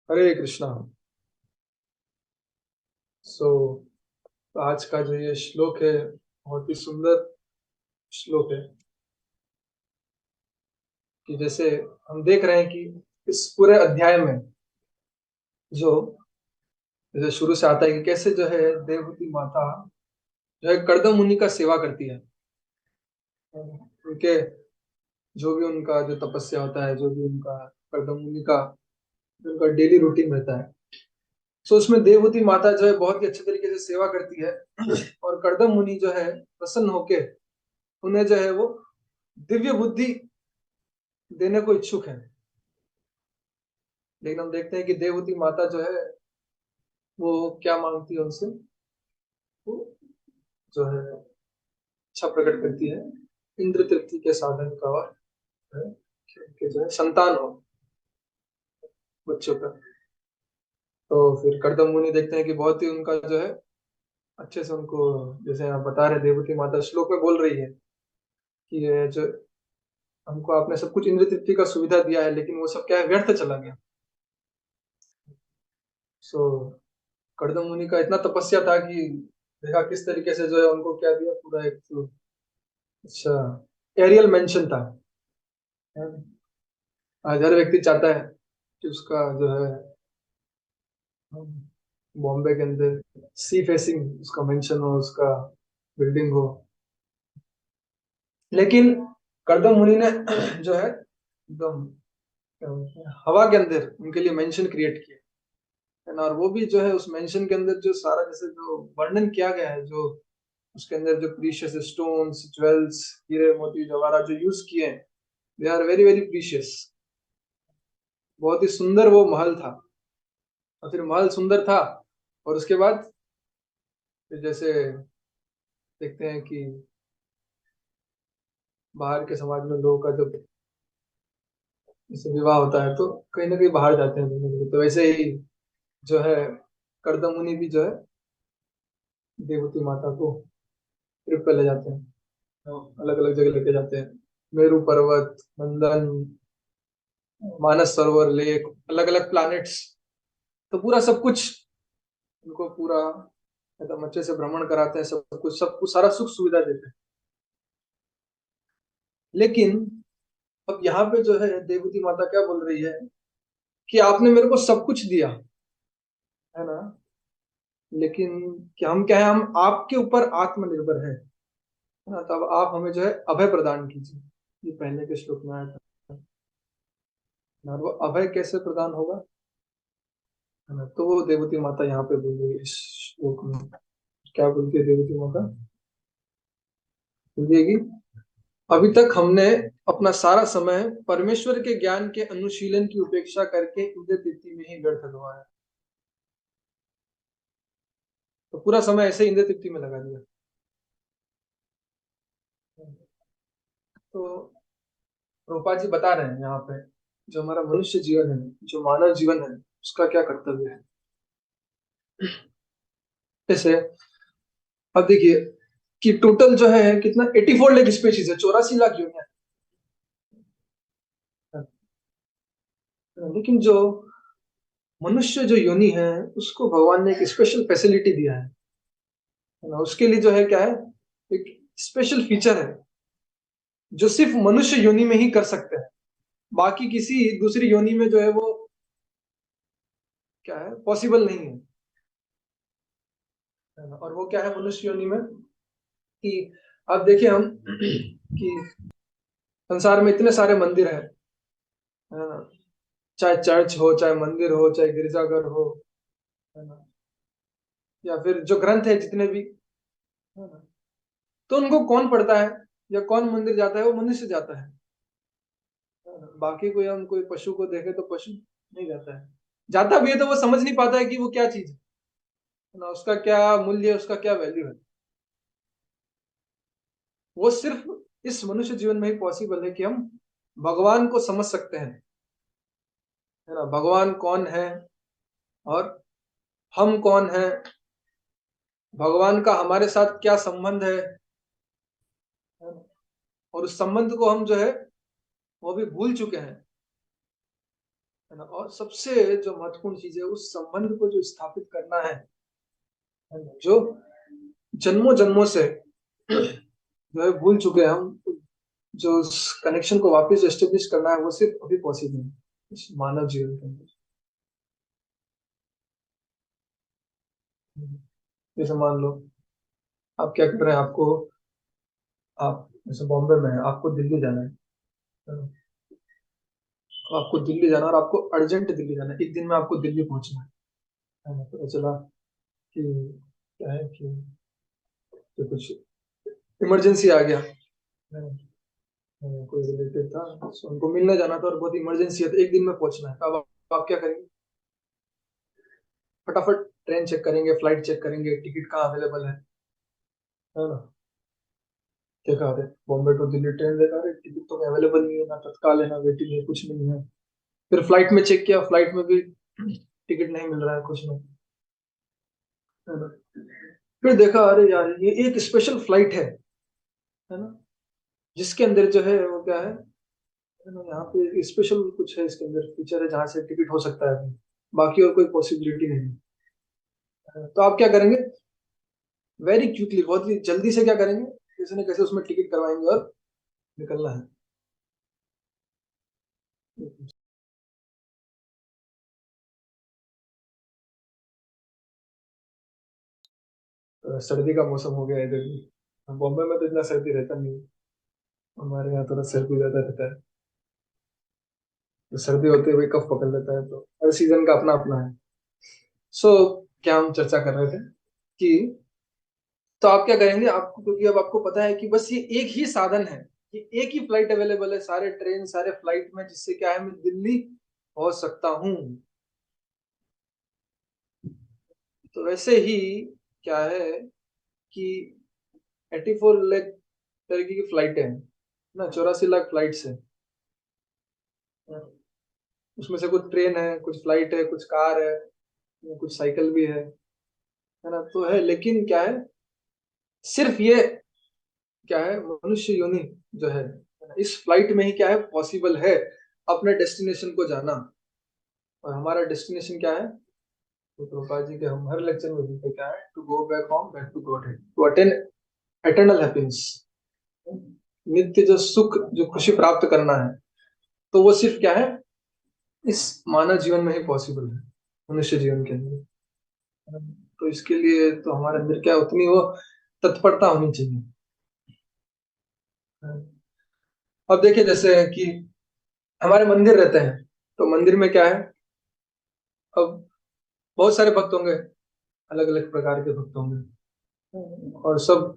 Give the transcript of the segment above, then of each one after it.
हरे कृष्णा। सो आज का जो ये श्लोक है बहुत ही सुंदर श्लोक है कि जैसे हम देख रहे हैं कि इस पूरे अध्याय में जो जैसे शुरू से आता है कि कैसे जो है देवहूति माता जो है कर्दम मुनि का सेवा करती है। उनके जो भी उनका जो तपस्या होता है, जो भी उनका कर्दम मुनि का जो उनका डेली रूटीन रहता है, सो उसमें देवहूति माता जो है बहुत ही अच्छे तरीके से सेवा करती है। और कर्दम मुनि जो है प्रसन्न होके उन्हें जो है वो दिव्य बुद्धि देने को इच्छुक है। लेकिन हम देखते हैं कि देवहूति माता जो है वो क्या मांगती है उनसे, वो जो है इच्छा प्रकट करती है इंद्र तृप्ति के साधन का, और है, कि जो है संतान हो बच्चों का। तो फिर कर्दम मुनि देखते हैं कि बहुत ही उनका जो है अच्छे से उनको, जैसे आप बता रहे देवहूति माता श्लोक में बोल रही है कि ये जो हमको आपने सब कुछ इंद्र तृप्ति का सुविधा दिया है, लेकिन वो सब क्या है, व्यर्थ चला गया। सो कर्दम मुनि का इतना तपस्या था कि देखा किस तरीके से जो है उनको क्या दिया, पूरा एक तो अच्छा एरियल मेंशन था। आज हर व्यक्ति चाहता है कि उसका जो है बॉम्बे के अंदर सी फेसिंग उसका मेंशन हो, उसका बिल्डिंग हो। लेकिन कर्दम मुनि ने जो है एकदम क्या बोलते हैं, हवा के अंदर उनके लिए मेंशन क्रिएट किया है ना। और वो भी जो है उस मेंशन के अंदर जो सारा जैसे जो वर्णन किया गया है, जो उसके अंदर जो प्रीशियस स्टोन्स, ज्वेल्स, हीरे मोती जवाहरात जो यूज किए हैं, they are very very precious. बहुत ही सुंदर वो महल था। और फिर महल सुंदर था, और उसके बाद फिर जैसे देखते हैं कि बाहर के समाज में लोगों का जब जैसे विवाह होता है तो कहीं ना कहीं बाहर जाते हैं घूमने के लिए। तो वैसे ही जो है कर्दम मुनि भी जो है देवती माता को ट्रिप पे ले जाते हैं, अलग अलग जगह लेके जाते हैं। मेरू पर्वत, मंदन, मानस सरोवर लेक, अलग अलग प्लैनेट्स। तो पूरा सब कुछ उनको पूरा एकदम अच्छे से भ्रमण कराते हैं, सब कुछ सारा सुख सुविधा देते हैं। लेकिन अब यहाँ पे जो है देवती माता क्या बोल रही है कि आपने मेरे को सब कुछ दिया है ना, लेकिन क्या हम क्या है, हम आपके ऊपर आत्मनिर्भर है ना। तब आप हमें जो है अभय प्रदान कीजिए। ये पहले के श्लोक में आया था ना। वो अभय कैसे प्रदान होगा, है ना। तो वो देवती माता यहाँ पे बोल रही है इस श्लोक में। क्या बोलती है देवती माता, बोलिएगी, अभी तक हमने अपना सारा समय परमेश्वर के ज्ञान के अनुशीलन की उपेक्षा करके इंद्र तृप्ति में ही व्यर्थ गवाया। तो पूरा समय ऐसे इंद्र तृप्ति में लगा दिया। तो रूपा जी बता रहे हैं यहाँ पे जो हमारा मनुष्य जीवन है, जो मानव जीवन है, उसका क्या कर्तव्य है। जैसे अब देखिए कि टोटल जो है कितना 84 लाख स्पीशीज है, 84 लाख यूनियन है। लेकिन जो मनुष्य जो योनि है उसको भगवान ने एक स्पेशल फैसिलिटी दिया है ना। उसके लिए जो है क्या है, एक स्पेशल फीचर है जो सिर्फ मनुष्य योनि में ही कर सकते हैं। बाकी किसी दूसरी योनि में जो है वो क्या है, पॉसिबल नहीं है ना। और वो क्या है मनुष्य योनि में कि अब देखिए हम कि संसार में इतने सारे मंदिर है ना। चाहे चर्च हो, चाहे मंदिर हो, चाहे गिरजाघर हो, है ना, या फिर जो ग्रंथ है जितने भी, है ना, तो उनको कौन पढ़ता है या कौन मंदिर जाता है, वो मनुष्य जाता है। बाकी कोई हम कोई पशु को देखे तो पशु नहीं जाता है। जाता भी है तो वो समझ नहीं पाता है कि वो क्या चीज है ना, उसका क्या मूल्य है, उसका क्या वैल्यू है। वो सिर्फ इस मनुष्य जीवन में ही पॉसिबल है कि हम भगवान को समझ सकते हैं, है ना। भगवान कौन है और हम कौन है, भगवान का हमारे साथ क्या संबंध है ना? और उस संबंध को हम जो है वो भी भूल चुके हैं, है है ना। और सबसे जो महत्वपूर्ण चीज है, उस संबंध को जो स्थापित करना है ना, जो जन्मों जन्मों से जो है भूल चुके हैं हम, जो कनेक्शन को वापस एस्टेब्लिश करना है, वो सिर्फ अभी पॉसिबल है इस मानव जीवन के अंदर। जैसे मान लो आप क्या कर रहे हैं, आपको, आप जैसे बॉम्बे में है, आपको दिल्ली जाना है ना? तो आपको दिल्ली जाना, और आपको अर्जेंट दिल्ली जाना है, एक दिन में आपको दिल्ली पहुंचना है ना। पता चला कि क्या है कि तो कुछ इमरजेंसी आ गया है ना। कोई रिलेटिव था, so उनको मिलने जाना था और बहुत इमरजेंसी है, तो एक दिन में पहुंचना है। तो अब आप क्या करेंगे? फटाफट ट्रेन चेक करेंगे, फ्लाइट चेक करेंगे, टिकट कहाँ अवेलेबल है ना। देखा अरे बॉम्बे टू दिल्ली ट्रेन, देखा अरे टिकट तो अवेलेबल नहीं है, ना तत्काल है, ना वेटिंग है, कुछ नहीं है। फिर फ्लाइट में चेक किया, फ्लाइट में भी टिकट नहीं मिल रहा है, कुछ नहीं है ना। फिर देखा अरे यार ये एक स्पेशल फ्लाइट है ना, जिसके अंदर जो है वो क्या है ना, यहाँ पे स्पेशल कुछ है, इसके अंदर फीचर है जहाँ से टिकट हो सकता है, बाकी और कोई पॉसिबिलिटी नहीं है। तो आप क्या करेंगे? वेरी क्विकली, बहुत ही जल्दी से क्या करेंगे, कैसे न कैसे उसमें टिकट करवाएंगे और निकलना है। तो सर्दी का मौसम हो गया है इधर भी। बॉम्बे में तो इतना सर्दी रहता नहीं है, हमारे यहाँ थोड़ा सर्दी ज्यादा रहता है। तो सर्दी होते हुए कफ पकड़ लेता है, तो हर सीजन का अपना अपना है। सो क्या हम चर्चा कर रहे थे कि, तो आप क्या करेंगे, आपको क्योंकि अब आपको पता है कि बस ये एक ही साधन है, ये एक ही फ्लाइट अवेलेबल है सारे ट्रेन सारे फ्लाइट में, जिससे क्या है मैं दिल्ली पहुंच सकता हूँ। तो वैसे ही क्या है कि 84 लाख तरीके की फ्लाइट है ना, 84 लाख फ्लाइट्स है। उसमें से कुछ ट्रेन है, कुछ फ्लाइट है, कुछ कार है, कुछ साइकिल भी है ना। तो है, लेकिन क्या है, सिर्फ ये क्या है, मनुष्य योनि जो है, इस फ्लाइट में ही क्या है पॉसिबल है अपने डेस्टिनेशन को जाना। और हमारा डेस्टिनेशन क्या है, तो प्रभुपाद जी के हम हर लेक्चर में बोलते हैं, क्या है, to go back home, back to God, to attain eternal happiness, नित्य जो सुख, जो खुशी प्राप्त करना है, तो वो सिर्फ क्या है इस मानव जीवन में ही पॉसिबल है, मनुष्य जीवन के अंदर। तो इसके लिए तो हमारे अंदर क्या उतनी वो तत्परता होनी चाहिए। अब देखिए जैसे कि हमारे मंदिर रहते हैं, तो मंदिर में क्या है, अब बहुत सारे भक्त होंगे, अलग अलग प्रकार के भक्त होंगे, और सब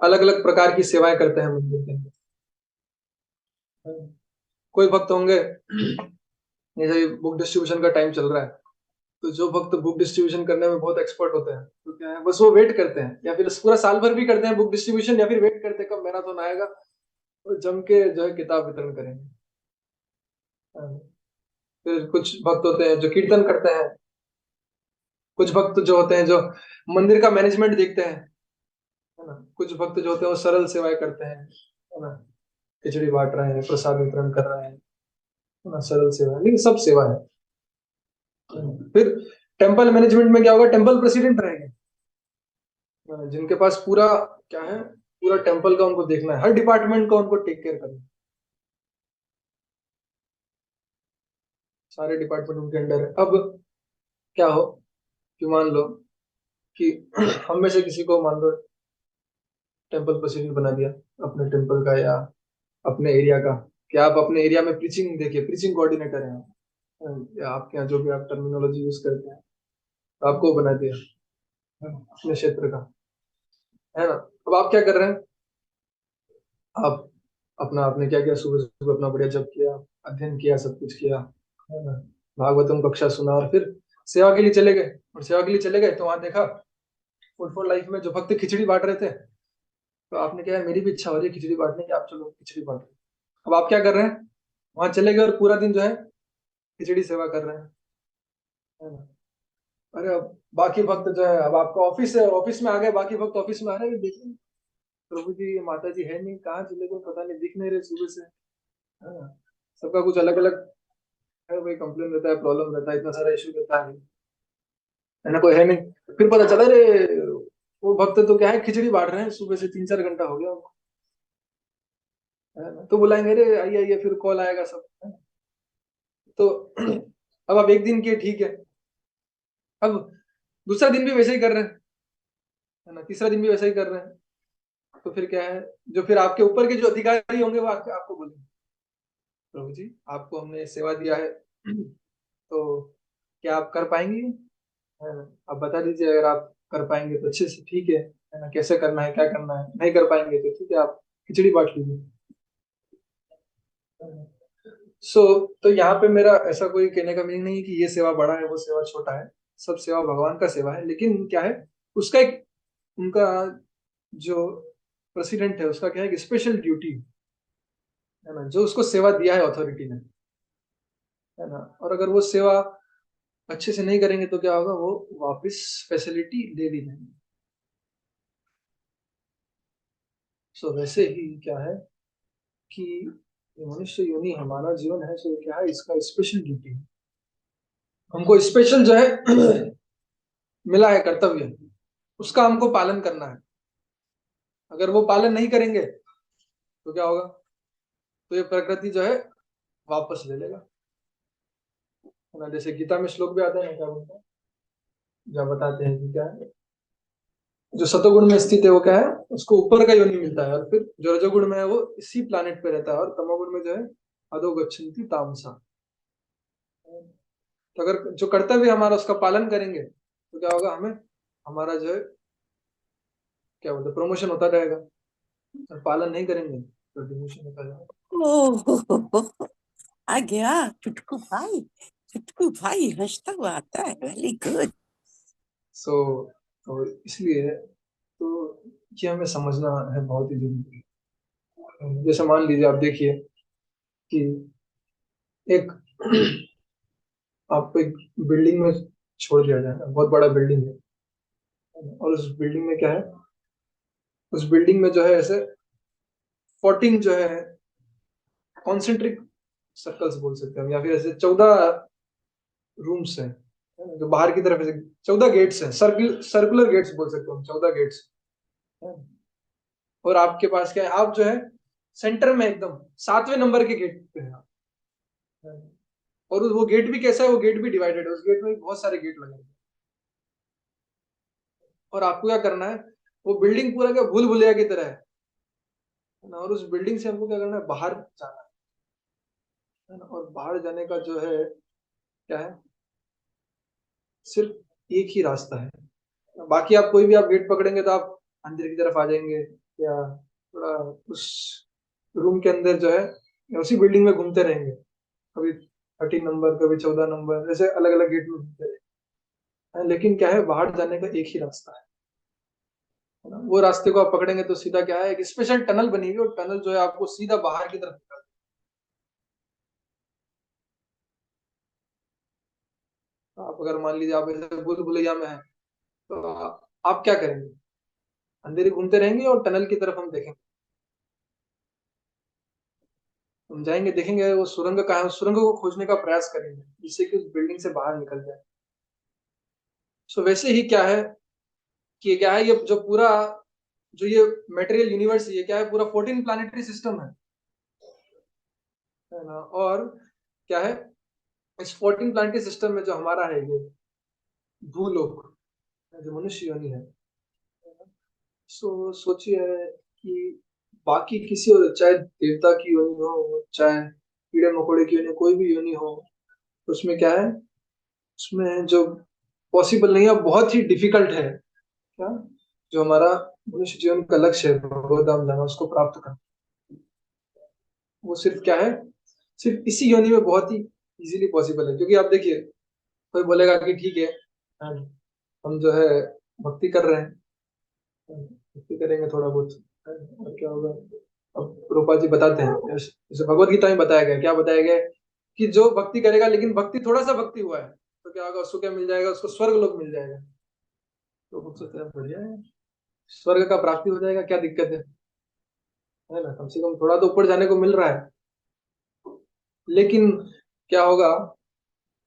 अलग अलग प्रकार की सेवाएं करते हैं मंदिर के अंदर। कोई भक्त होंगे, जैसे बुक डिस्ट्रीब्यूशन का टाइम चल रहा है, तो जो भक्त बुक डिस्ट्रीब्यूशन करने में बहुत एक्सपर्ट होते हैं, तो क्या है बस वो वेट करते हैं, या फिर पूरा साल भर भी करते हैं बुक डिस्ट्रीब्यूशन, या फिर वेट करते हैं कब मैराथन आएगा, और जम के जो है किताब वितरण करेंगे। फिर कुछ भक्त होते हैं जो कीर्तन करते हैं, कुछ भक्त जो होते हैं जो मंदिर का मैनेजमेंट देखते हैं, है ना। कुछ भक्त जो होते हैं वो सरल सेवाएं करते हैं, है ना, खिचड़ी बांट रहे हैं, प्रसाद वितरण कर रहे हैं, है ना, सरल सेवा है, लेकिन सब सेवा है। फिर टेम्पल मैनेजमेंट में क्या होगा, टेम्पल प्रेसिडेंट रहेंगे, जिनके पास पूरा क्या है, पूरा टेम्पल का उनको देखना है, हर डिपार्टमेंट का उनको टेक केयर करना है, सारे डिपार्टमेंट उनके अंडर है। अब क्या हो कि मान लो कि हम में से किसी को मान लो टेम्पल प्रेसिडेंट बना दिया, अपने टेम्पल का या अपने एरिया का, कि आप अपने एरिया में प्रीचिंग देखिए, प्रीचिंग कोऑर्डिनेटर हैं आप, या आपके यहाँ जो भी आप टर्मिनोलॉजी यूज करते हैं, तो आपको बना दिया, अपने क्षेत्र का, है ना। अब आप क्या कर रहे हैं, आप अपना, आपने क्या किया, सुबह सुबह अपना बढ़िया जप किया, अध्ययन किया, सब कुछ किया, है ना, भागवतम कक्षा सुना, और फिर सेवा के लिए चले गए। और सेवा के लिए चले गए तो वहां देखा फूड फॉर लाइफ में जो भक्त खिचड़ी बांट रहे थे, तो आपने क्या है, मेरी भी इच्छा हो रही है खिचड़ी बांटने की, आप चलो खिचड़ी बांट रहे। अब आप क्या कर रहे हैं, वहां चले गए और पूरा दिन जो है खिचड़ी सेवा कर रहे हैं, है ना। अरे अब बाकी भक्त जो है, अब आपका ऑफिस है, ऑफिस में आ गए, बाकी भक्त ऑफिस में आ रहे हैं, देखिए प्रभु जी ये माता जी है नहीं, कहाँ चले गए, पता नहीं, दिख नहीं रहे सुबह से, है ना। सबका कुछ अलग अलग है, वही कंप्लेन रहता है, प्रॉब्लम रहता है, इतना सारा इशू रहता है ना, कोई है नहीं। फिर पता चला रे, वो भक्त तो क्या है, खिचड़ी बांट रहे हैं सुबह से, 3-4 घंटा हो गया उनको, है ना। तो बुलाएंगे, रे आइए आइए, फिर कॉल आएगा सब, है ना? तो अब आप एक दिन किए ठीक है, अब दूसरा दिन भी वैसे ही कर रहे हैं, है ना, तीसरा दिन भी वैसे ही कर रहे हैं, तो फिर क्या है, जो फिर आपके ऊपर के जो अधिकारी होंगे वो आपको बोलेंगे, प्रभु जी आपको हमने सेवा दिया है, तो क्या आप कर पाएंगे, है ना, आप बता दीजिए, अगर आप कर पाएंगे तो अच्छे से ठीक है ना, कैसे करना है, क्या करना है, नहीं कर पाएंगे तो ठीक है, आप खिचड़ी बांट लीजिए। सो तो यहाँ पे मेरा ऐसा कोई कहने का मीनिंग नहीं है कि ये सेवा बड़ा है वो सेवा छोटा है, सब सेवा भगवान का सेवा है, लेकिन क्या है, उसका एक, उनका जो प्रेसिडेंट है उसका क्या है, एक स्पेशल ड्यूटी है ना, जो उसको सेवा दिया है अथॉरिटी ने, है ना, और अगर वो सेवा अच्छे से नहीं करेंगे तो क्या होगा, वो वापस फैसिलिटी ले ली जाएंगे। सो वैसे ही क्या है कि ये मनुष्य योनि हमारा जीवन है, सो क्या है, इसका स्पेशल ड्यूटी है, हमको स्पेशल जो है मिला है कर्तव्य, उसका हमको पालन करना है। अगर वो पालन नहीं करेंगे तो क्या होगा, तो ये प्रकृति जो है वापस ले लेगा, है ना। जैसे गीता में श्लोक भी आता है ना, क्या बोलते हैं, जहाँ बताते हैं कि क्या है, जो सतोगुण में स्थित है वो क्या है, उसको ऊपर का योनि मिलता है, और फिर जो रजोगुण में है वो इसी प्लानेट पे रहता है, और तमोगुण में जो है अधो गच्छन्ति तामसा। तो अगर जो कर्तव्य हमारा उसका पालन करेंगे तो क्या होगा, हमें हमारा जो है क्या बोलते हैं, प्रमोशन होता रहेगा, और पालन नहीं करेंगे तो डिमोशन होता जाएगा। ओह, आ गया चुटकू भाई। चुटकू भाई हंसता हुआ आता है, वेरी गुड। सो तो इसलिए तो ये हमें समझना है, बहुत ही जरूरी है। जैसे मान लीजिए आप देखिए कि एक आपको एक बिल्डिंग में छोड़ दिया जाए, बहुत बड़ा बिल्डिंग है, और उस बिल्डिंग में क्या है, उस बिल्डिंग में जो है ऐसे 14 जो है कॉन्सेंट्रिक सर्कल्स बोल सकते हैं हम, या फिर ऐसे 14 रूम्स हैं, है ना, जो बाहर की तरफ ऐसे 14 गेट्स हैं, सर्कुलर गेट्स बोल सकते हैं हम, 14 गेट्स, और आपके पास क्या है, आप जो है सेंटर में एकदम 7वें नंबर के गेट पे हैं आप, है ना? और वो गेट भी कैसा है, वो गेट भी डिवाइडेड है, उस गेट में भी बहुत सारे गेट लगे हैं, और आपको क्या करना है, वो बिल्डिंग पूरा क्या भूल भुलैया की तरह है ना, और उस बिल्डिंग से हमको क्या करना है, बाहर जाना है ना, और बाहर जाने का जो है क्या है, सिर्फ एक ही रास्ता है, बाकी आप कोई भी आप गेट पकड़ेंगे तो आप अंदर की तरफ आ जाएंगे, या थोड़ा उस रूम के अंदर जो है, या उसी बिल्डिंग में घूमते रहेंगे, कभी 13 नंबर, कभी 14 नंबर, ऐसे अलग अलग गेट में घूमते रहेंगे, लेकिन क्या है, बाहर जाने का एक ही रास्ता है ना, वो रास्ते को आप पकड़ेंगे तो सीधा क्या है, एक स्पेशल टनल बनेगी, और टनल जो है आपको सीधा बाहर की तरफ निकाल, आप अगर मान लीजिए आप ऐसे भूल भुलैया में हैं तो आप क्या करेंगे, अंधेरे घूमते रहेंगे और टनल की तरफ हम देखेंगे, हम जाएंगे देखेंगे वो सुरंग कहाँ है, उस सुरंग को खोजने का प्रयास करेंगे जिससे कि उस बिल्डिंग से बाहर निकल जाए। सो वैसे ही क्या है कि क्या है, ये जो पूरा जो ये मेटेरियल यूनिवर्स है, ये क्या है, पूरा 14 प्लानिटरी सिस्टम है ना, और क्या है, इस 14 प्लानिटरी सिस्टम में जो हमारा है ये भूलोक, जो मनुष्य योनि है, सो सोचिए कि बाकी किसी और, चाहे देवता की योनि हो, चाहे कीड़े मकोड़े की योनि, कोई भी योनि हो, उसमें क्या है, उसमें जो पॉसिबल नहीं है, बहुत ही डिफिकल्ट है क्या, जो हमारा मनुष्य जीवन का लक्ष्य है, भगवत धाम जाना, उसको प्राप्त करना, वो सिर्फ क्या है, सिर्फ इसी योनि में बहुत ही इजीली पॉसिबल है। क्योंकि आप देखिए, कोई बोलेगा कि ठीक है, हाँ, हम जो है भक्ति कर रहे हैं, भक्ति करेंगे थोड़ा बहुत, और क्या होगा, अब रूपा जी बताते हैं, जैसे भगवत गीता में बताया गया, क्या बताया गया है, कि जो भक्ति करेगा, लेकिन भक्ति थोड़ा सा भक्ति हुआ है, तो क्या होगा, उसको क्या मिल जाएगा, उसको स्वर्ग लोक मिल जाएगा। तो हम सोचते हैं बढ़िया है, स्वर्ग का प्राप्ति हो जाएगा, क्या दिक्कत है ना, कम से कम थोड़ा तो ऊपर जाने को मिल रहा है। लेकिन क्या होगा,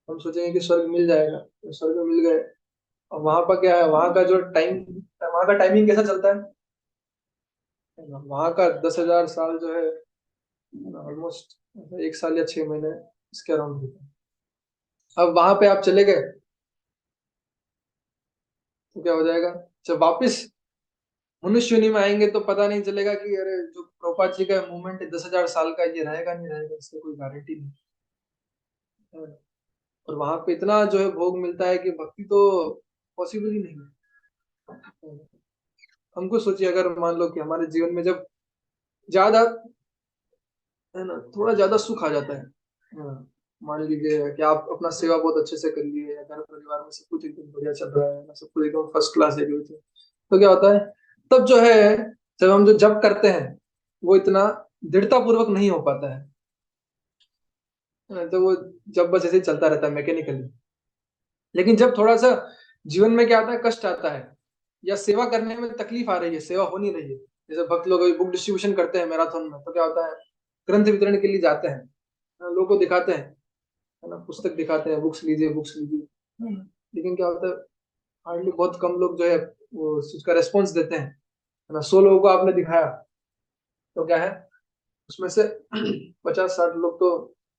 हम सोचेंगे कि स्वर्ग मिल जाएगा, तो स्वर्ग मिल गए। और वहां पर क्या है, वहां का जो टाइम, वहां का टाइमिंग कैसा चलता है ना, वहां का 10,000 साल जो है ऑलमोस्ट 1 साल या 6 महीने इसके अराउंड होता है। अब वहां पे आप चले गए तो क्या हो जाएगा, जब वापिस मनुष्य योनि में आएंगे तो पता नहीं चलेगा कि अरे जो प्रभुपाद जी का मूवमेंट है 10,000 साल का, ये रहेगा नहीं रहेगा, इसका कोई गारंटी नहीं है। और वहां पे इतना जो है भोग मिलता है कि भक्ति तो पॉसिबल ही नहीं है। हमको सोचिए, अगर मान लो कि हमारे जीवन में जब ज्यादा, है ना, थोड़ा ज्यादा सुख आ जाता है, हाँ, मान लीजिए कि आप अपना सेवा बहुत अच्छे से कर लिए, या घर परिवार में सब कुछ एकदम बढ़िया चल रहा है ना, सब कुछ एकदम फर्स्ट क्लास है, तो क्या होता है, तब जो है, जब हम जो जप करते हैं वो इतना दृढ़ता पूर्वक नहीं हो पाता है, तो वो जब बस ऐसे ही चलता रहता है मैकेनिकली। लेकिन जब थोड़ा सा जीवन में क्या आता है, कष्ट आता है, या सेवा करने में तकलीफ आ रही है, सेवा हो नहीं रही है, जैसे भक्त लोग बुक डिस्ट्रीब्यूशन करते हैं मैराथन में, तो क्या होता है, ग्रंथ वितरण के लिए जाते हैं, लोगों को दिखाते हैं, है ना, पुस्तक दिखाते हैं, बुक्स लीजिए बुक्स लीजिए। लेकिन क्या होता है, हार्डली बहुत कम लोग जो है वो उसका रेस्पॉन्स देते हैं, है ना। 100 लोगों को आपने दिखाया तो क्या है, उसमें से 50-60 लोग तो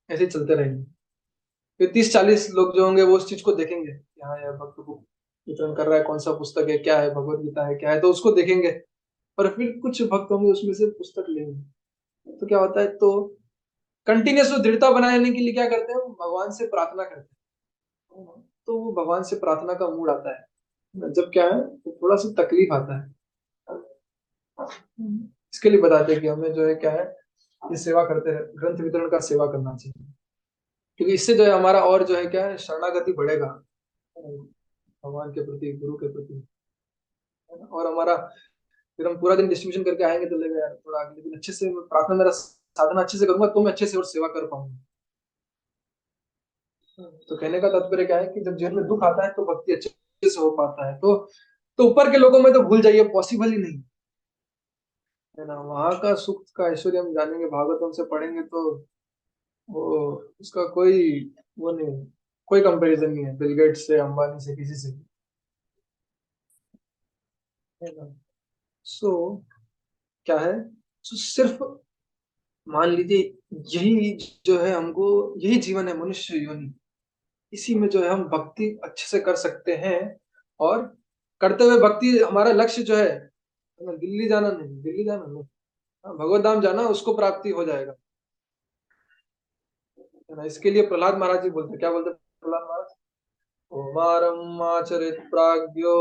ऐसे ही चलते रहेंगे। फिर 30-40 लोग जो होंगे वो उस चीज को देखेंगे कि हाँ यार भक्त को वितरण कर रहा है, कौन सा पुस्तक है, क्या है, भगवत गीता है क्या है, तो उसको देखेंगे। और फिर कुछ भक्त होंगे उसमें से पुस्तक लेंगे। तो क्या होता है, तो कंटिन्यूस दृढ़ता बनाने के लिए क्या करते हैं, वो भगवान से प्रार्थना करते हैं। तो वो भगवान से प्रार्थना का मूड आता है, जब क्या है तो थोड़ा सा तकलीफ आता है, इसके लिए बताते हैं कि हमें जो है क्या है, ये सेवा करते हैं, ग्रंथ वितरण का सेवा करना चाहिए, क्योंकि इससे जो है हमारा और जो है क्या है, शरणागति बढ़ेगा भगवान के प्रति, गुरु के प्रति, है ना। और हमारा फिर हम पूरा दिन डिस्ट्रीब्यूशन करके आएंगे तो लगेगा यार थोड़ा अगले दिन अच्छे से मैं प्रार्थना, मेरा साधना अच्छे से करूंगा तो मैं अच्छे से और सेवा कर पाऊंगा। तो कहने का तात्पर्य क्या है कि जब जीवन में दुख आता है तो भक्ति अच्छे से हो पाता है, तो ऊपर के लोगों में तो भूल जाइए, पॉसिबल ही नहीं, है ना। वहां का सुख का ऐश्वर्य हम जानेंगे, भागवतम से पढ़ेंगे तो वो, उसका कोई वो नहीं, कोई कंपैरिजन नहीं है बिल गेट्स से, अंबानी से, किसी से, है ना। सो क्या है, सो सिर्फ मान लीजिए यही जो है, हमको यही जीवन है मनुष्य योनि, इसी में जो है हम भक्ति अच्छे से कर सकते हैं। और करते हुए भक्ति हमारा लक्ष्य जो है ना, दिल्ली जाना नहीं, दिल्ली जाना नहीं, हाँ, भगवत धाम जाना, उसको प्राप्ति हो जाएगा, है ना। इसके लिए प्रहलाद महाराज जी बोलते, क्या बोलते प्रहलाद महाराज, कुमारम आचरित प्राज्ञो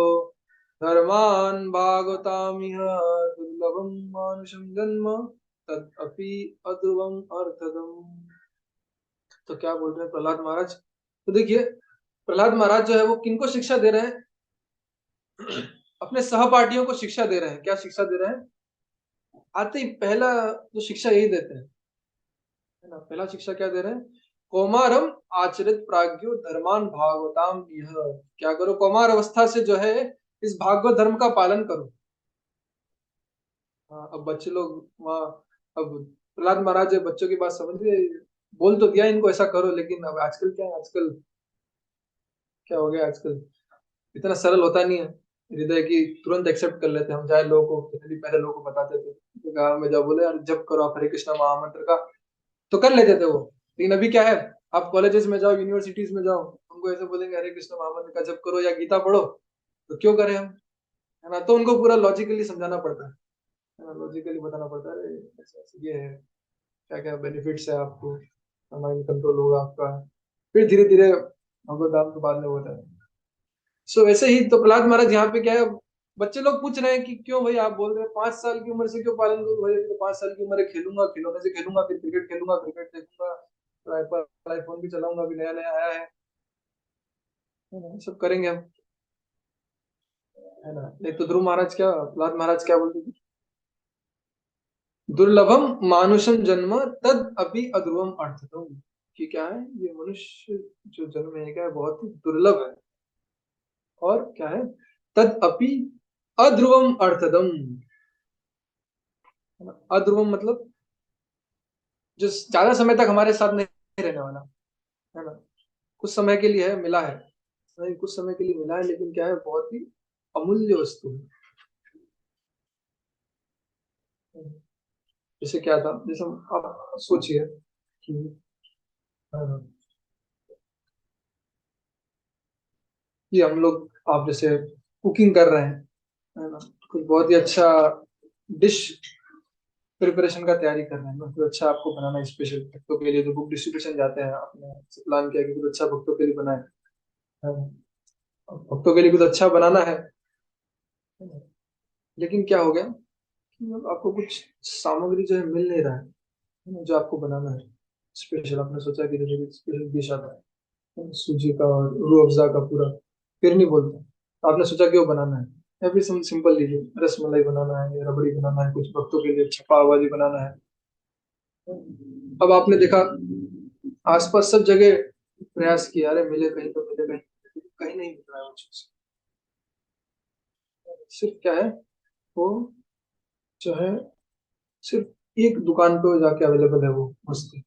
धर्मान भागवतामिह दुर्लभम मानुषम जन्म तदपि अध्रुवम अर्थदम। तो क्या बोल रहे हैं प्रहलाद महाराज, तो देखिए प्रहलाद महाराज जो है वो किनको शिक्षा दे रहे हैं, अपने सहपाठियों को शिक्षा दे रहे हैं। क्या शिक्षा दे रहे हैं, आते ही पहला जो शिक्षा यही देते हैं, है ना। पहला शिक्षा क्या दे रहे हैं, कौमारम आचरित प्राज्ञो धर्मान भागवताम यह, क्या करो, कौमार अवस्था से जो है इस भागवत धर्म का पालन करो। हाँ, अब बच्चे लोग वहाँ, अब प्रहलाद महाराज है, बच्चों की बात समझ गए, बोल तो दिया इनको ऐसा करो, लेकिन अब आजकल क्या है, आजकल क्या हो गया, आजकल इतना सरल होता नहीं है हृदय की, तुरंत एक्सेप्ट कर लेते हैं हम, चाहे लोगों को कितने भी पहले लोगों को बताते थे तो गाँव में जब बोले यार जब करो आप हरे कृष्णा महामंत्र का, तो कर लेते थे वो। लेकिन अभी क्या है, आप कॉलेजेस में जाओ, यूनिवर्सिटीज में जाओ, हमको ऐसे बोलेंगे हरे कृष्ण महामंत्र का जप करो या गीता पढ़ो, तो क्यों करें हम, है ना। तो उनको पूरा लॉजिकली समझाना पड़ता है ना, लॉजिकली बताना पड़ता है, अरे ऐसे ऐसे ये है, क्या क्या बेनिफिट्स है आपको, माइंड कंट्रोल होगा आपका, फिर धीरे धीरे हमको दाम तो बाद में होता है। सो वैसे ही तो प्रहलाद महाराज यहाँ पे क्या है, बच्चे लोग पूछ रहे हैं कि क्यों भाई आप बोल रहे हैं 5 साल की उम्र से क्यों पालन करूं भाई, तो 5 साल की उम्र है, खेलूंगा, खिलौने से खेलूंगा, फिर क्रिकेट खेलूंगा, क्रिकेट देखूंगा, आईफोन भी चलाऊंगा, अभी नया नया आया है ना, सब करेंगे हम, है ना। नहीं तो ध्रुव महाराज क्या, प्रहलाद महाराज क्या बोलते थे, दुर्लभम मानुषम जन्म तद अपि अध्रुवम अर्थतम, कि क्या है, ये मनुष्य जो जन्म है क्या है, बहुत ही दुर्लभ है, और क्या है, तद अपि अध्रुवम अर्थदम, है ना। अध्रुवम मतलब जो ज्यादा समय तक हमारे साथ नहीं रहने वाला, है ना। कुछ समय के लिए है, मिला है, नहीं कुछ समय के लिए मिला है, लेकिन क्या है, बहुत ही अमूल्य वस्तु है। जैसे क्या था, जैसे आप सोचिए कि हम लोग, आप जैसे कुकिंग कर रहे हैं, है ना, कुछ बहुत ही अच्छा डिश प्रिपरेशन का तैयारी कर रहे हैं, कुछ अच्छा आपको बनाना है स्पेशल भक्तों के लिए, जो बुक डिस्ट्रीब्यूशन जाते हैं, आपने प्लान किया कि कुछ अच्छा भक्तों के लिए बनाए, है ना? अब भक्तों के लिए कुछ अच्छा बनाना है ना? लेकिन क्या हो गया कि अब आपको कुछ सामग्री जो है मिल नहीं रहा है ना, जो आपको बनाना है स्पेशल। आपने सोचा कि जैसे स्पेशल डिश आता है सूजी का और रूह अफ़ज़ा का पूरा, फिर नहीं बोलते, तो आपने सोचा कि वो बनाना है, या फिर सिंपल लीजिए, रसमलाई बनाना है या रबड़ी बनाना है, कुछ भक्तों के लिए छपा आवाजी बनाना है। अब आपने देखा आसपास सब जगह प्रयास किया, अरे मिले कहीं तो मिले, कहीं कहीं नहीं मिल रहा है वो चीज। सिर्फ क्या है, वो जो है, सिर्फ एक दुकान पे जाके अवेलेबल है वो वस्तु।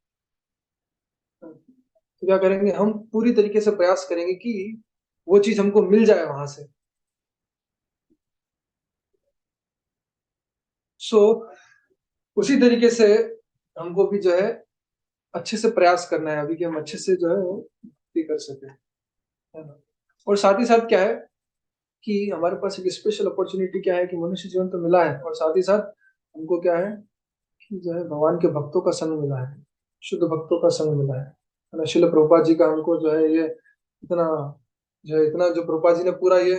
तो क्या करेंगे, हम पूरी तरीके से प्रयास करेंगे कि वो चीज हमको मिल जाए वहां से। सो उसी तरीके से हमको भी जो है अच्छे से प्रयास करना है अभी, कि हम अच्छे से जो है वो भक्ति कर सके, है ना। और साथ ही साथ क्या है कि हमारे पास एक स्पेशल अपॉर्चुनिटी क्या है कि मनुष्य जीवन तो मिला है, और साथ ही साथ हमको क्या है कि जो है भगवान के भक्तों का संग मिला है, शुद्ध भक्तों का संग मिला है ना। शिल प्रभुपाद जी का हमको जो है ये इतना, जो है इतना, जो प्रभुपाद जी ने पूरा ये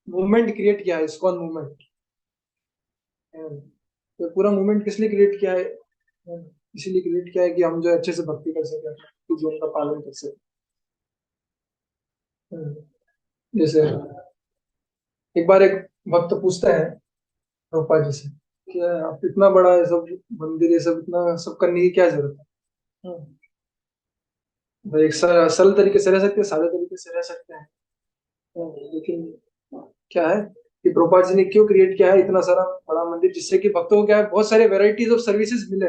मूवमेंट क्रिएट किया है, इस्कॉन मूवमेंट, तो पूरा मूवमेंट किस लिए क्रिएट किया है, इसीलिए क्रिएट किया है कि हम जो है अच्छे से भक्ति कर सके, अपने जीवन का पालन कर सके। जैसे एक बार एक भक्त पूछते हैं प्रभुपाद जी से कि आप इतना बड़ा ये सब मंदिर, ये सब इतना सब करने की क्या जरूरत है। भाई एक सरल तरीके से रह सकते हैं, सादे तरीके से रह सकते हैं। लेकिन क्या है कि प्रभुपाद जी ने क्यों क्रिएट किया है इतना सारा बड़ा मंदिर, जिससे कि भक्तों को क्या है बहुत सारे वेराइटीज ऑफ सर्विसेज मिले,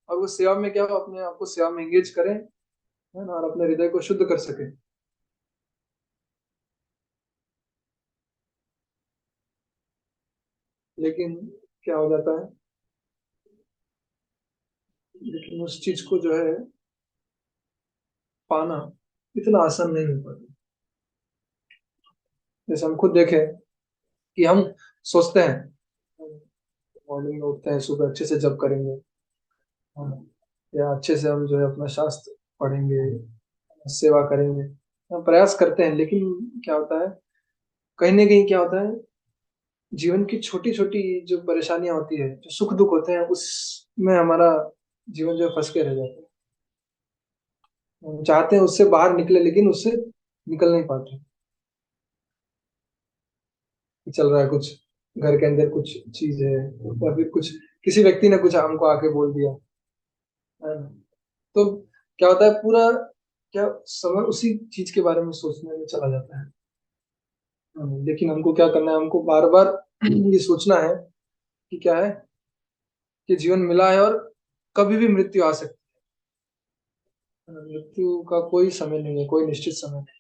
और वो सेवा में क्या हो, अपने आप को सेवा में एंगेज करें, है ना, और अपने हृदय को शुद्ध कर सके। लेकिन क्या हो जाता है, लेकिन उस चीज को जो है पाना इतना आसान नहीं हो पाता। जैसे हम खुद देखें कि हम सोचते हैं मॉर्निंग में उठते हैं, सुबह अच्छे से जप करेंगे, हाँ, या अच्छे से हम जो है अपना शास्त्र पढ़ेंगे, सेवा करेंगे, हम प्रयास करते हैं, लेकिन क्या होता है, कहीं ना कहीं क्या होता है, जीवन की छोटी छोटी जो परेशानियां होती है, जो सुख दुख होते हैं, उसमें हमारा जीवन जो है फंस के रह जाता है। हम चाहते हैं उससे बाहर निकले, लेकिन उससे निकल नहीं पाते। चल रहा है कुछ, घर के अंदर कुछ चीज है, या फिर कुछ किसी व्यक्ति ने कुछ हमको आके बोल दिया, है ना। तो क्या होता है, पूरा क्या समय उसी चीज के बारे में सोचने में चला जाता है। लेकिन हमको क्या करना है, हमको बार बार ये सोचना है कि क्या है, कि जीवन मिला है, और कभी भी मृत्यु आ सकती है। मृत्यु का कोई समय नहीं है, कोई निश्चित समय नहीं।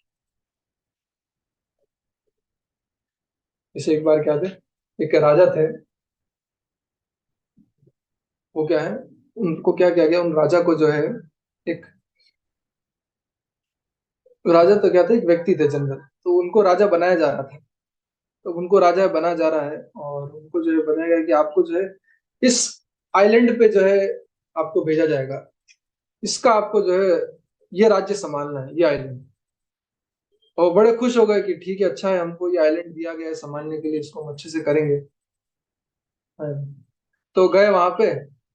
जैसे एक बार क्या थे, एक राजा थे, वो क्या है, उनको क्या किया गया, उन राजा को जो है, एक राजा तो क्या था, एक व्यक्ति थे जनरल, तो उनको राजा बनाया जा रहा था। तो उनको राजा बनाया जा रहा है, और उनको जो है बनाया गया कि आपको जो है इस आइलैंड पे जो है आपको भेजा जाएगा, इसका आपको जो है ये राज्य संभालना है, ये आइलैंड। और बड़े खुश हो गए कि ठीक है, अच्छा है, हमको ये आइलैंड दिया गया है संभालने के लिए, इसको हम अच्छे से करेंगे। हाँ। तो गए वहां पे,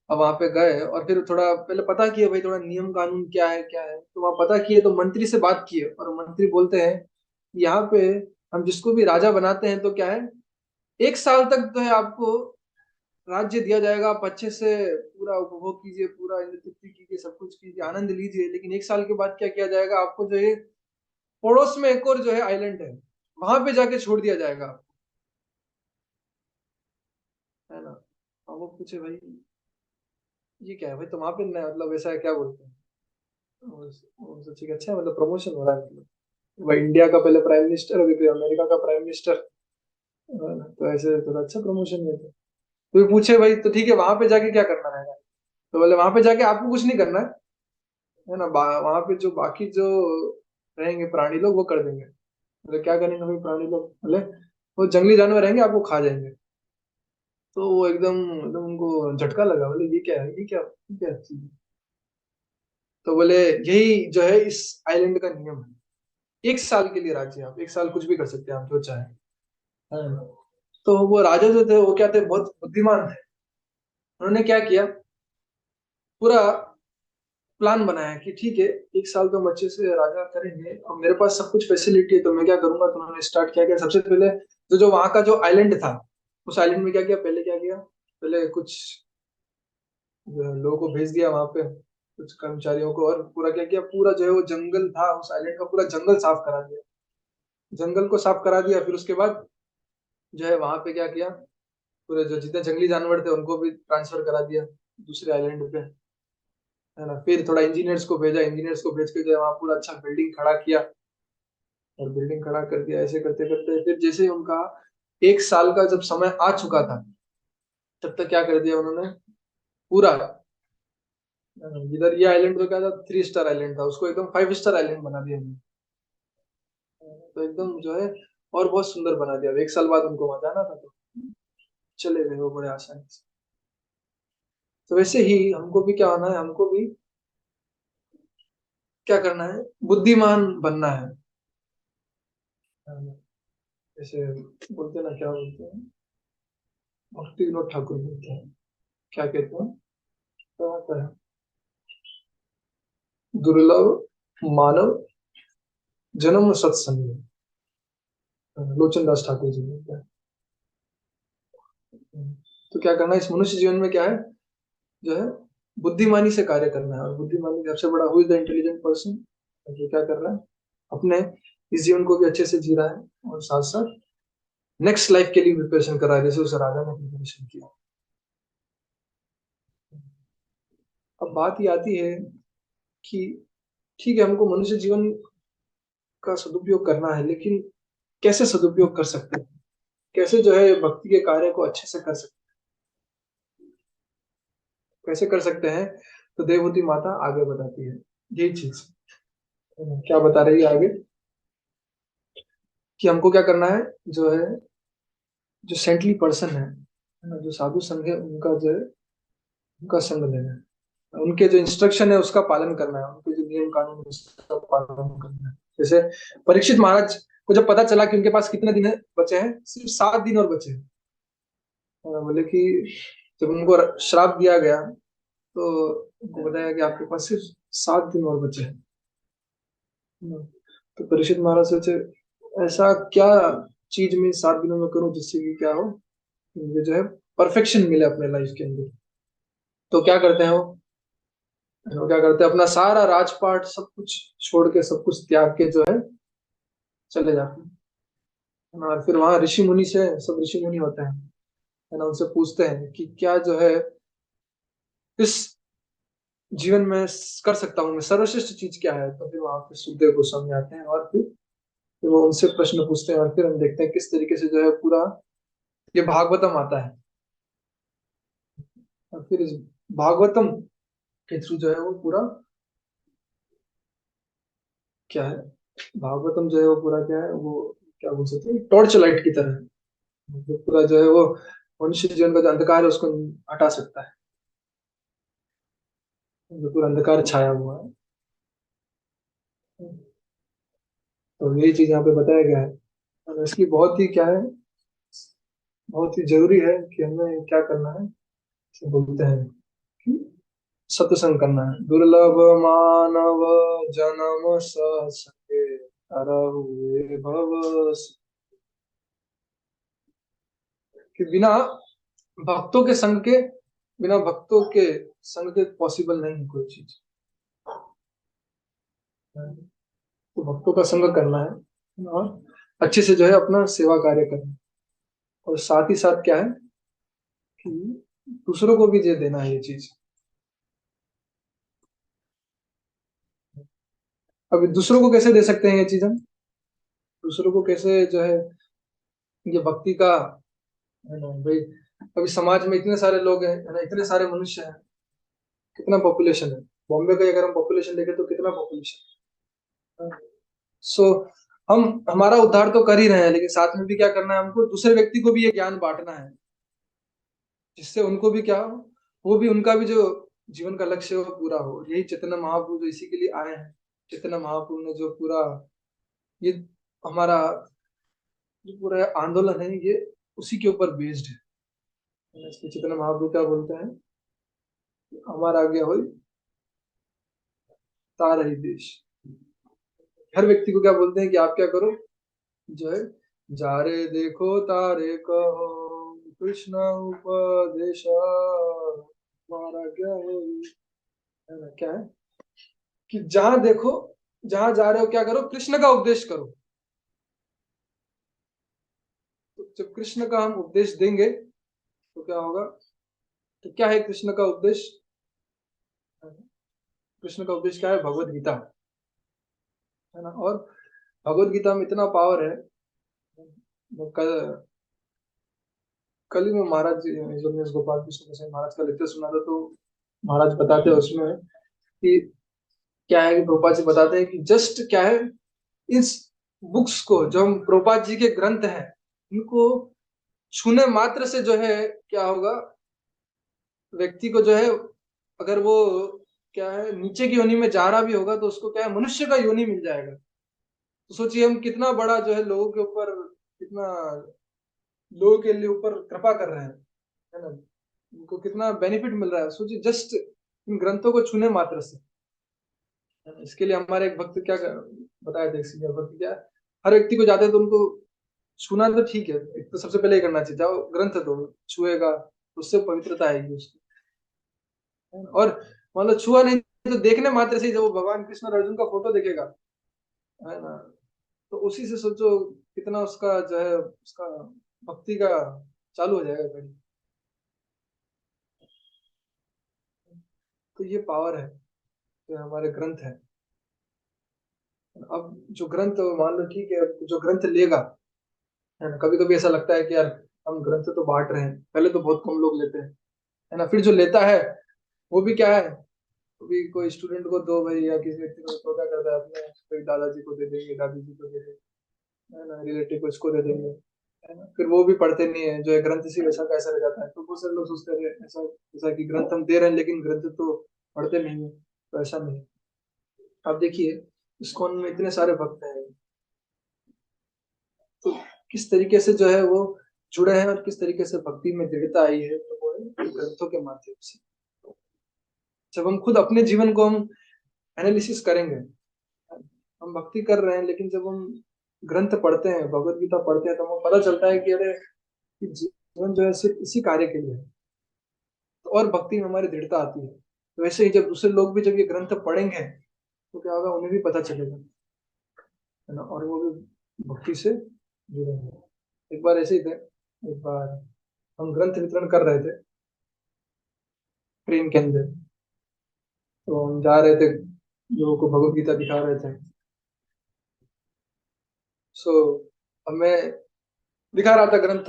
अब वहां पे गए और फिर थोड़ा पहले पता किए भाई, थोड़ा नियम कानून क्या है क्या है, तो वहां पता किए, तो मंत्री से बात किए, और मंत्री बोलते हैं यहाँ पे हम जिसको भी राजा बनाते हैं तो क्या है, 1 साल तक जो है आपको राज्य दिया जाएगा, आप अच्छे से पूरा उपभोग कीजिए, पूरा इंद्र तृप्ति कीजिए, सब कुछ कीजिए, आनंद लीजिए, लेकिन 1 साल के बाद क्या किया जाएगा, आपको जो है पड़ोस में एक और जो है आइलैंड है, वहां पे जाके छोड़ दिया जाएगा, है ना। अब वो पूछे भाई ये क्या है भाई, तो वहां पे मतलब ऐसा है क्या बोलते हैं, वो सोचे कि अच्छा मतलब प्रमोशन हो रहा है, मतलब वह इंडिया का पहले प्राइम मिनिस्टर, अभी फिर अमेरिका का प्राइम मिनिस्टर। तो ऐसे थोड़ा अच्छा प्रमोशन है। तो ये पूछे भाई तो ठीक है, वहां पे जाके क्या करना रहेगा? तो बोले वहां पे जाके आपको कुछ नहीं करना है ना, वहां पे जो बाकी जो रहेंगे प्राणी लोग वो कर देंगे। बोले क्या करेंगे भाई प्राणी लोग? बोले वो जंगली जानवर रहेंगे, आपको खा जाएंगे। तो वो एकदम एकदम उनको झटका लगा, बोले ये क्या है, ये क्या चीज है? तो बोले यही जो है इस आइलैंड का नियम है, 1 साल के लिए राज्य, आप 1 साल कुछ भी कर सकते हैं आप जो चाहे। हाँ। तो वो राजा जो थे वो क्या थे, बहुत बुद्धिमान थे। उन्होंने क्या किया, पूरा प्लान बनाया कि ठीक है 1 साल तो हम अच्छे से राजा करेंगे, और मेरे पास सब कुछ फैसिलिटी है, तो मैं क्या करूंगा। तो उन्होंने स्टार्ट किया, सबसे पहले जो जो वहां का जो आइलैंड था, उस आइलैंड में क्या किया, पहले क्या किया, पहले कुछ लोगों को भेज दिया वहां पे, कुछ कर्मचारियों को, और पूरा क्या किया, पूरा जो है वो जंगल था उस आइलैंड का, पूरा जंगल साफ करा दिया। जंगल को साफ करा दिया, फिर उसके बाद जो है वहां पे क्या किया, पूरे जो जितने जंगली जानवर थे उनको भी ट्रांसफर करा दिया दूसरे आइलैंड पे, है ना। फिर थोड़ा इंजीनियर्स को भेजा, इंजीनियर्स को भेज के जो है वहाँ पूरा अच्छा बिल्डिंग खड़ा किया, और बिल्डिंग खड़ा कर दिया। ऐसे करते करते फिर जैसे उनका 1 साल का जब समय आ चुका था, तब तक क्या कर दिया उन्होंने, पूरा इधर ये आइलैंड तो क्या था, 3 स्टार आइलैंड था, उसको एकदम 5 स्टार आइलैंड बना दिया उन्होंने। तो एकदम जो है और बहुत सुंदर बना दिया। 1 साल बाद उनको वहां जाना था, तो चले गए वो बड़े आसानी से। तो वैसे ही हमको भी क्या होना है, हमको भी क्या करना है, बुद्धिमान बनना है। जैसे बोलते हैं ना, क्या बोलते हैं, भक्ति विनोद ठाकुर बोलते हैं, क्या कहते हैं, क्या होता है, दुर्लभ मानव जन्म सत्संग, लोचन दास ठाकुर जी बोलते हैं। तो क्या करना है इस मनुष्य जीवन में, क्या है, जो है बुद्धिमानी से कार्य करना है। और बुद्धिमानी सबसे बड़ा, who is the intelligent person, जो क्या कर रहा है, अपने इस जीवन को भी अच्छे से जी रहा है, और साथ साथ नेक्स्ट लाइफ के लिए प्रिपरेशन कर रहा है, जैसे उस राजा ने प्रिपरेशन किया। अब बात ये आती है कि ठीक है हमको मनुष्य जीवन का सदुपयोग करना है, लेकिन कैसे सदुपयोग कर सकते हैं, कैसे जो है भक्ति के कार्य को अच्छे से कर सकते हैं, कैसे कर सकते हैं। तो देवहूति माता आगे बताती है यही चीज। क्या बता रही है आगे, कि हमको क्या करना है, जो है जो सेंटली पर्सन है ना, जो साधु संघ है, उनका जो है उनका संग लेना है, उनके जो इंस्ट्रक्शन है उसका पालन करना है, उनके जो नियम कानून है उसका पालन करना है। जैसे परीक्षित महाराज को जब पता चला कि उनके पास कितने दिन बचे हैं, सिर्फ 7 दिन और बचे हैं। बोले कि जब उनको श्राप दिया गया, तो उनको बताया कि आपके पास सिर्फ 7 दिन और बचे हैं। तो परीक्षित महाराज सोचे, ऐसा क्या चीज मैं 7 दिनों में करूं जिससे कि क्या हो, मुझे जो है परफेक्शन मिले अपने लाइफ के अंदर। तो क्या करते हैं वो क्या करते हैं, अपना सारा राजपाट सब कुछ छोड़ के, सब कुछ त्याग के जो है चले जाते हैं। और फिर वहां ऋषि मुनि से, सब ऋषि मुनि होते हैं, है ना, उनसे पूछते हैं कि क्या जो है इस जीवन में कर सकता हूँ मैं, सर्वश्रेष्ठ चीज क्या है। तो फिर वहां पे सुखदेव गोस्वामी आते हैं, और फिर वो उनसे प्रश्न पूछते हैं, और फिर हम देखते हैं किस तरीके से जो है पूरा ये भागवतम आता है। और फिर इस भागवतम के थ्रू जो है वो पूरा क्या है, भागवतम जो है वो पूरा क्या है, वो क्या बोल सकते हैं, टॉर्च लाइट की तरह है, जो पूरा जो है वो मनुष्य जीवन का जो अंधकार है उसको हटा सकता है, जो पूरा अंधकार छाया हुआ है। तो यही चीज यहाँ पे बताया गया है। और इसकी बहुत ही क्या है, बहुत ही जरूरी है कि हमें क्या करना है, इसे बोलते हैं कि सत्संग करना है। दुर्लभ मानव जन्म सके, हरहुए भव, कि भक्तों के संग के बिना भक्तों के संग के पॉसिबल नहीं है कोई चीज। तो भक्तों का संग करना है, और अच्छे से जो है अपना सेवा कार्य करना है। और साथ ही साथ क्या है कि दूसरों को भी दे देना है ये चीज। अभी दूसरों को कैसे दे सकते हैं ये चीज हम? दूसरों को कैसे जो है ये भक्ति का, है ना भाई? अभी समाज में इतने सारे लोग हैं, है ना, इतने सारे मनुष्य हैं, कितना पॉपुलेशन है। बॉम्बे का अगर हम पॉपुलेशन देखें तो कितना पॉपुलेशन है। सो हम हमारा उद्धार तो कर ही रहे हैं, लेकिन साथ में भी क्या करना है हमको? दूसरे व्यक्ति को भी ये ज्ञान बांटना है, जिससे उनको भी क्या हो, वो भी, उनका भी जो जीवन का लक्ष्य है वो पूरा हो। यही चैतन्य महाप्रभु जो इसी के लिए आए हैं। चैतन्य महाप्रभु ने जो पूरा ये हमारा जो पूरा आंदोलन है, ये उसी के ऊपर बेस्ड है। इसलिए चैतन्य महाप्रभु क्या बोलते हैं? हमारा आज्ञा हो तार ही देश। हर व्यक्ति को क्या बोलते हैं कि आप क्या करो, जो है, जा रे देखो तारे कहो, कृष्ण उपदेश हमारा क्या है ना, क्या है कि जहां देखो, जहां जा रहे हो क्या करो, कृष्ण का उपदेश करो। तो जब कृष्ण का हम उपदेश देंगे तो क्या होगा? तो क्या है कृष्ण का उपदेश? कृष्ण का उपदेश क्या है? भगवत गीता, है ना। और भगवत गीता में इतना पावर है। वो कल कल ही मैं महाराज जी, जब मैं गोपाल कृष्ण गोसाई महाराज का लेक्चर सुना था, तो महाराज बताते हैं उसमें कि क्या है कि प्रभुपाद जी बताते हैं कि जस्ट क्या है, इस बुक्स को, जो हम प्रभुपाद जी के ग्रंथ हैं, इनको छूने मात्र से जो है क्या होगा, व्यक्ति को जो है, अगर वो क्या है नीचे की योनि में जा रहा भी होगा तो उसको क्या है, मनुष्य का योनि मिल जाएगा। तो सोचिए हम कितना बड़ा जो है लोगों के ऊपर, कितना लोगों के लिए ऊपर कृपा कर रहे हैं, है ना। उनको कितना बेनिफिट मिल रहा है, सोचिए जस्ट इन ग्रंथों को छूने मात्र से। इसके लिए हमारे एक भक्त क्या बताया था, सीनियर भक्त क्या, हर व्यक्ति को जाते हैं तो उनको छूना तो ठीक है, एक तो सबसे पहले ये करना चाहिए, जाओ ग्रंथ दो, छुएगा तो उससे पवित्रता आएगी उसको, है ना? और मान लो छुआ नहीं तो देखने मात्र से ही जब वो भगवान कृष्ण और अर्जुन का फोटो देखेगा, है ना, तो उसी से सोचो कितना उसका जो है, उसका भक्ति का चालू हो जाएगा कड़ी। तो ये पावर है जो हमारे ग्रंथ है। अब जो ग्रंथ, मान लो ठीक है, जो ग्रंथ लेगा, है ना, कभी कभी ऐसा लगता है कि यार हम ग्रंथ तो बांट रहे हैं, पहले तो बहुत कम लोग लेते हैं, है ना, फिर जो लेता है वो भी क्या है, कभी कोई स्टूडेंट को दो भाई, या किसी व्यक्ति को, तो क्या करता है अपने कोई दादाजी को दे देंगे, दादी जी को दे देंगे, है ना, रिलेटिव को इसको दे देंगे, है ना, फिर वो भी पढ़ते नहीं है, जो है ग्रंथ इसी वैसा कैसा रह जाता है। तो बहुत सारे लोग सोचते हैं ऐसा ऐसा कि ग्रंथ हम दे रहे हैं लेकिन ग्रंथ तो पढ़ते नहीं है, तो ऐसा नहीं। अब देखिए इस्कॉन में इतने सारे भक्त हैं, तो किस तरीके से जो है वो जुड़े हैं और किस तरीके से भक्ति में दृढ़ता आई है, तो वो है ग्रंथों के माध्यम से। जब हम खुद अपने जीवन को हम एनालिसिस करेंगे, हम भक्ति कर रहे हैं, लेकिन जब हम ग्रंथ पढ़ते हैं, भगवत गीता पढ़ते हैं, तो हमें पता चलता है कि अरे कि जीवन जो है सिर्फ इसी कार्य के लिए है। तो और भक्ति में हमारी दृढ़ता आती है। तो वैसे ही जब दूसरे लोग भी जब ये ग्रंथ पढ़ेंगे तो क्या होगा, उन्हें भी पता चलेगा, है ना, और वो भी भक्ति से जुड़ेंगे। एक बार ऐसे ही थे, एक बार हम ग्रंथ वितरण कर रहे थे प्रेम के अंदर, तो हम जा रहे थे, लोगों को भगवत गीता दिखा रहे थे। सो अब मैं दिखा रहा था ग्रंथ,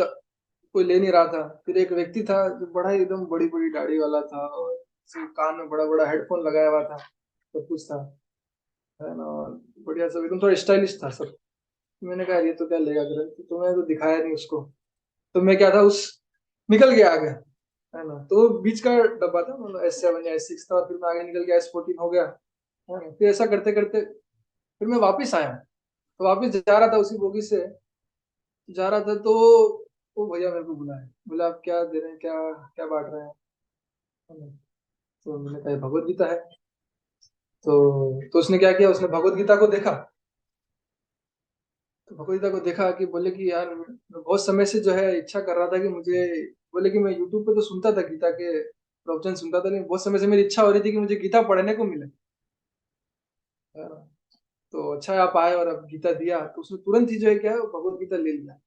कोई ले नहीं रहा था। फिर एक व्यक्ति था जो बड़ा ही एकदम बड़ी बड़ी दाढ़ी वाला था, और कान में बड़ा बड़ा हेडफोन लगाया हुआ था, सब कुछ था, है ना, और बढ़िया सब एकदम थोड़ा स्टाइलिश था सब। मैंने कहा ये तो क्या लेगा ग्रंथ, तो मैं तो दिखाया नहीं उसको। तो मैं क्या था, उस निकल गया आगे, है ना, तो बीच का डब्बा था, मतलब S7 या S6 था, और फिर मैं आगे निकल गया, S14 हो गया, है ना। फिर ऐसा करते करते फिर मैं वापस आया, तो वापस जा रहा था उसी बोगी से, जा रहा था, तो वो भैया मेरे को बुलाया, बोला आप क्या दे रहे हैं, क्या क्या बांट रहे हैं, है ना? तो मैंने कहा भगवत गीता है। तो उसने क्या किया, उसने भगवत गीता को देखा, तो भगवत गीता को देखा कि बोले कि यार मैं बहुत समय से जो है इच्छा कर रहा था कि मुझे, बोले कि मैं यूट्यूब पे तो सुनता था गीता के प्रवचन सुनता था, लेकिन बहुत समय से मेरी इच्छा हो रही थी कि मुझे गीता पढ़ने को मिले, है ना। तो अच्छा है आप आए और अब गीता दिया, तो उसने तुरंत ही जो है क्या है, भगवत गीता ले लिया।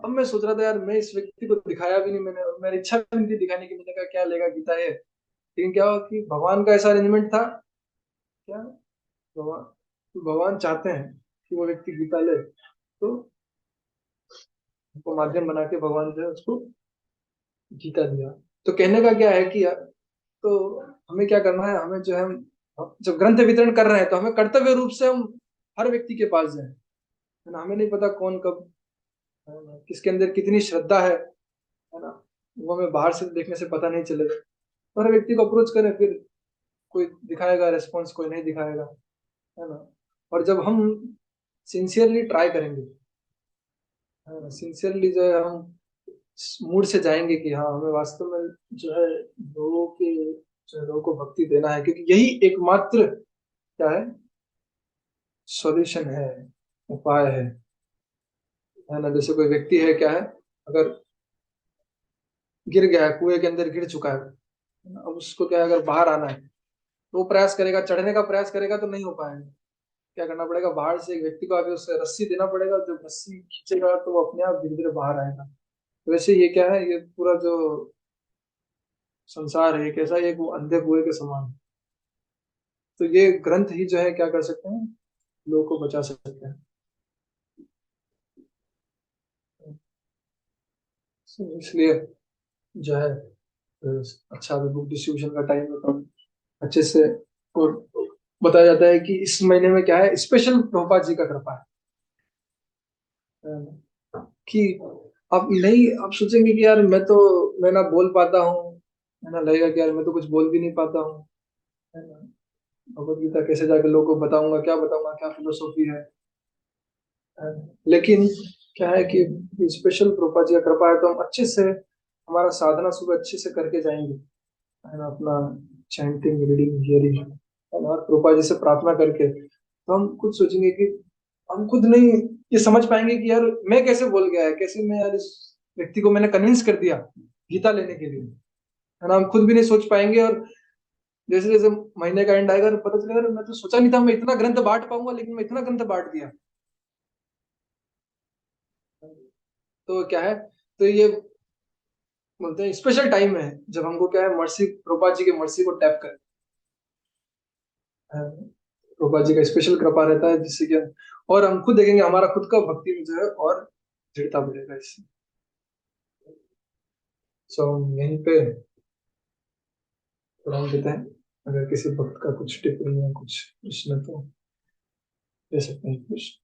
अब मैं सोच रहा था यार मैं इस व्यक्ति को दिखाया भी नहीं मैंने, और मेरी इच्छा भी नहीं थी दिखाने की, मैंने कहा क्या लेगा गीता है। लेकिन क्या हुआ कि भगवान का ऐसा अरेंजमेंट था, क्या भगवान भगवान चाहते हैं कि वो व्यक्ति गीता ले, तो उनको माध्यम बना के भगवान जो है उसको गीता दिया। तो कहने का क्या है कि तो हमें क्या करना है, हमें जो है हम जब ग्रंथ वितरण कर रहे हैं तो हमें कर्तव्य रूप से हम हर व्यक्ति के पास जाए, है ना। हमें नहीं पता कौन कब, है ना, किसके अंदर कितनी श्रद्धा है ना, वो हमें बाहर से देखने से पता नहीं चलेगा। तो हर व्यक्ति को अप्रोच करें, फिर कोई दिखाएगा रेस्पॉन्स, कोई नहीं दिखाएगा, है ना। और जब हम सिंसियरली ट्राई करेंगे, है ना, सिंसियरली जो है हम मूड से जाएंगे कि हाँ हमें वास्तव में जो है लोगों के, जो है लोगों को भक्ति देना है, क्योंकि यही एकमात्र क्या है, सॉल्यूशन है, उपाय है ना। जैसे कोई व्यक्ति है क्या है, अगर गिर गया है, कुएं के अंदर गिर चुका है ना, अब उसको क्या है, अगर बाहर आना है तो वो प्रयास करेगा, चढ़ने का प्रयास करेगा तो नहीं हो पाएगा। क्या करना पड़ेगा, बाहर से एक व्यक्ति को आगे उससे रस्सी देना पड़ेगा, जब रस्सी खींचेगा तो वो अपने आप धीरे धीरे बाहर आएगा। तो वैसे ये क्या है, ये पूरा जो संसार है, कैसा एक वो अंधे कुएं के समान है। तो ये ग्रंथ ही जो है क्या कर सकते हैं, लोगों को बचा सकते हैं। So, इसलिए जो है अच्छा, अभी बुक डिस्ट्रीब्यूशन का टाइम है तो अच्छे से, और बताया जाता है कि इस महीने में क्या है, स्पेशल प्रभुपाद जी का कृपा है ना। कि आप नहीं, आप सोचेंगे कि यार मैं ना बोल पाता हूँ, है ना, लगेगा कि यार मैं तो कुछ बोल भी नहीं पाता हूँ, है ना। भगवत गीता कैसे जाके लोगों को बताऊंगा, क्या बताऊंगा, क्या फिलोसॉफी है ना? लेकिन क्या है कि स्पेशल प्रभुपाद जी का कृपा है तो हम अच्छे से हमारा साधना सुबह अच्छे से करके जाएंगे, है ना, अपना चैंटिंग, रीडिंग, हियरिंग, है ना, और प्रभुपाद जी से प्रार्थना करके तो हम खुद सोचेंगे कि हम खुद नहीं ये समझ पाएंगे कि यार मैं कैसे बोल गया है, कैसे मैं यार इस व्यक्ति को मैंने कन्विंस कर दिया गीता लेने के लिए, है ना। हम खुद भी नहीं सोच पाएंगे, और जैसे जैसे महीने का एंड आएगा तो पता चलेगा मैं तो सोचा नहीं था मैं इतना ग्रंथ बांट पाऊंगा, लेकिन मैं इतना ग्रंथ बांट दिया। तो क्या है, तो ये बोलते हैं स्पेशल टाइम है जब हमको क्या है, मर्सी, प्रभुपाद जी के मर्सी को टैप कर, प्रभुपाद जी का स्पेशल कृपा रहता है जिससे कि और हम खुद देखेंगे हमारा खुद का भक्ति में जो है और दृढ़ता बढ़ेगा इससे। सो हम यहीं पे विराम देते हैं। अगर किसी भक्त का कुछ टिप्पणी या कुछ प्रश्न तो दे सकते हैं कुछ।